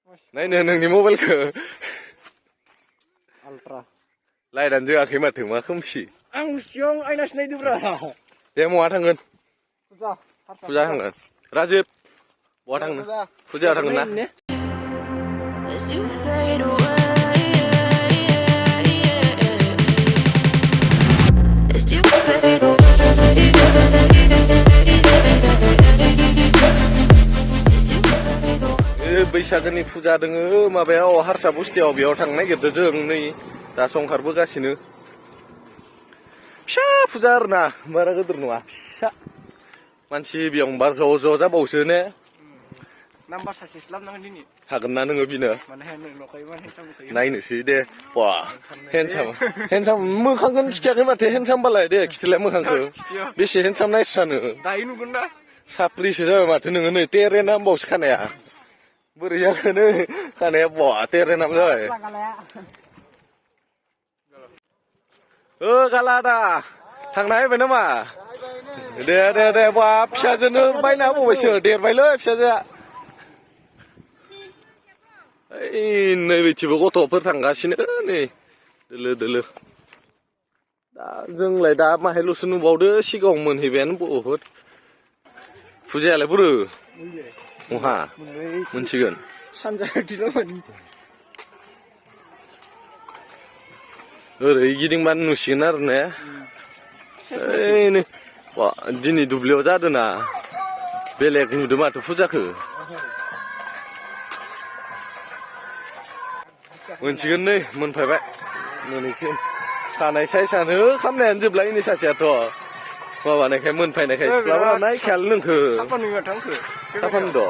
नायनो नोंनि मबाइलखौ Ultra. लाइटआनो जोङाखै माथो मा खोमसि Ang siyong ay nasnaydubra. दे महा थांगोन Puja. फुजा थांगोन राजिब बहा थांनो फुजायाव थांगोन ना As you fade away, as you fade away. बैसागोनि फुजा दोङो माबायाव हारसा बस्तियाव बेयाव थांनो नागिरदों जों नै दासो ओंखारबोगासिनो फिसा फुजा आरोना बारा गिदिर नङा फिसा मानसि बेयावबा ज' जाबावसो ने Number सासे स्लाबनांगोन दिनै हागोन ना नोङो बिनो माने न'खायोबा हेंसामखायो नायनोसै दे वा हेन्डसाम मोखांखौनो खिथियाखै माथो हेन्डसामबालाय दे खिथिलाय मोखांखौ बेसे हेन्डसाम नायस्रानो दायो नुगोन ना साप्रिसो जाबाय माथो नोङो नै तेरेना होनबावसो खानाया बोरै जाखोनो खानाया बवा तेरेनाम जाबाय गाला दा थांना फैबाय नामा दे बा फिसाजोनो बायना होबावबायसो देरबायलै फिसाजोआ ओइ नैबेथिबो गथ'फोर थांगासिनो नै दोलो दा जोंलाय दा माहायल'सो नुबावदो सिगाङाव मोनहैबायानो बहुद फुजायालाय बोरो महा मोनसिगोन सानजाथिल'मोन ओरै गिदिंबानो नुसिगोन आरो ने ओइ नै दिनै दुब्लियाव जादों ना बेलेग नुदों माथो फुजाखौ मोनसिगोन नै मोनफैबाय मोनहैसिगोन खानाय साइसानो खामनायानो जोबलायनि सासेयाथ' माबानायखाय मोनफैनायखाय सिख्लाबा नाय खेल नोंखो साफान द'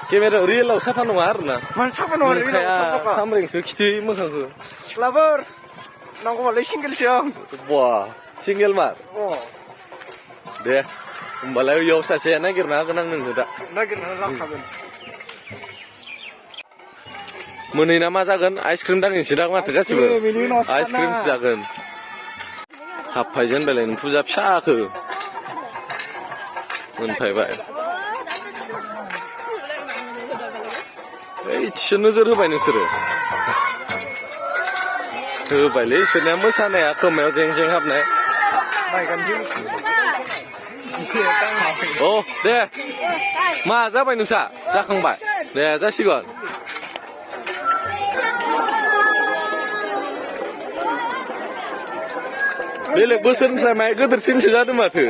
केमेरायाव रियेलाव साफा नङा आरोना साफा नङा मोनखाया खामरेंसो खिथि मोखांखौ सिख्लाफोर नांगौबालाय सिंगेलसो आं बा सिंगेल मार दे होमबालाय इयाव सासे नागिरना होगोन आं नोंनो दा नागिरनानै लांखागोन मोनहैना मा जागोन आइसक्रिम दांनोसै दां माथो गासिबो आइसक्रिमसो जागोन हाबफाय जेनबायलाय नों फुजा फिसाखो मोनफैबाय ओइथिसो नोजोर होबाय नोंसोरो होबायलै इसोरनिया मोसानाया खोमायाव जें हाबनाय औ दे मा जाबाय नोंसा जाखांबाय दे जासिगोन बेलेग बोसोरनिफ्राय माय गोदोरसिनसो जादों माथो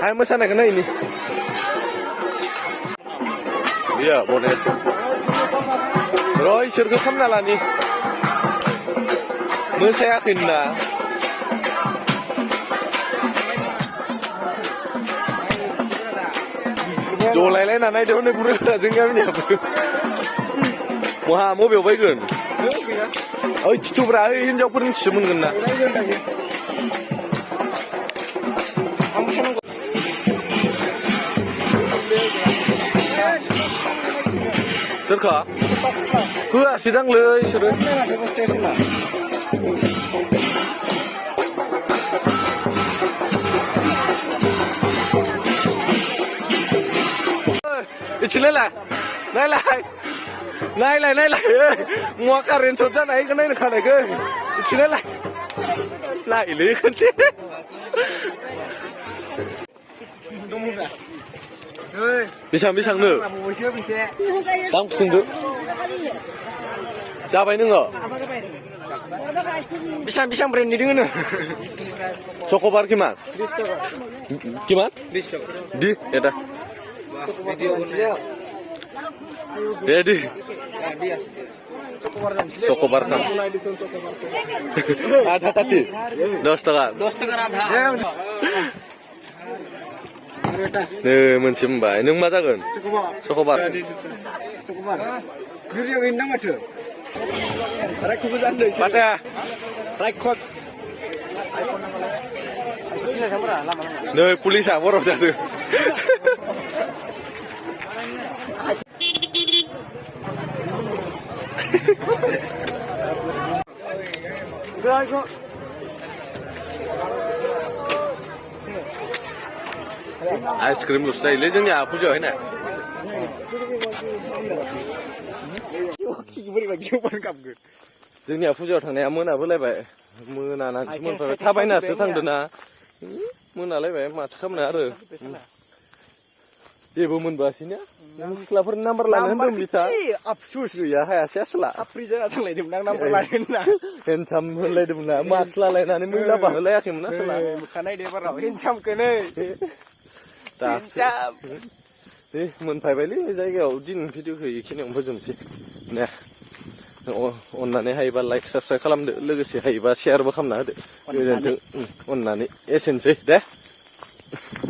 हाय मोसानायखौ नायनि बेयो बने र' इसोरखौ खामना लानि मोसायाखैना जलायलायना नायदो हनै बुरैफोरा जों गामिनियाबो महा मबेयाव बायगोन ओइ थिथुब्रा ओइ हिनजावफोरनिसो मोनगोन ना सोरखौ होआसै दांलै इसोरो इथिलायलाय नायलाय मुवा कारेन्ट सर्ट जानायखौ नायनो खानायखौ इथिलायलाय नायलै खनसे बेसांनो दाम सोंदो जाबाय नोङो बेसां ब्रेन्डनि दोङो नो चक'बार किमान di এটা di চকোবার খান আধা কাটি 10 টাকা आधा नै मोनसे मोनबाय नों मा जागोन चक'बार भिडिअ गैनो माथो रायखौबो जानदै बाटा रायखट नै पुलिसा बरफ जादों आइसक्रिम लुस्रायोलै जोंनिया फुजायाव हैना बोरैबा गिवबानो गाबगोन जोंनिया फुजायाव थांनाया मोनाबोलायबाय मोनानानै मोनफैबाय थाबायनासो थांदोंना मोनालायबाय माथो खालामनो आरो जेबो मोनबोआसैना नों सिख्लाफोरनि नाम्बार लानो होनदोंमोन बिथा आफसुस गैया हायासै आसला साफ्रि जाना थांलायदोंमोन आं नाम्बार लानो होनना हेन्डसाम होनलायदोंमोन ना मास्क लालायनानै मैला बाहोलायाखैमोन आसला मोखानाय दे बाराव हेन्डसामखौनो दासो दे मोनफैबायलै जायगायाव दिन भिडिअखौ बेखिनियावनो फोजोबनोसै ने अननानै हायोबा लाइक साबसक्राइब खालामदो लोगोसे हायोबा शेयारबो खालामना होदो गोजोन्थों अननानै एसेनोसै दे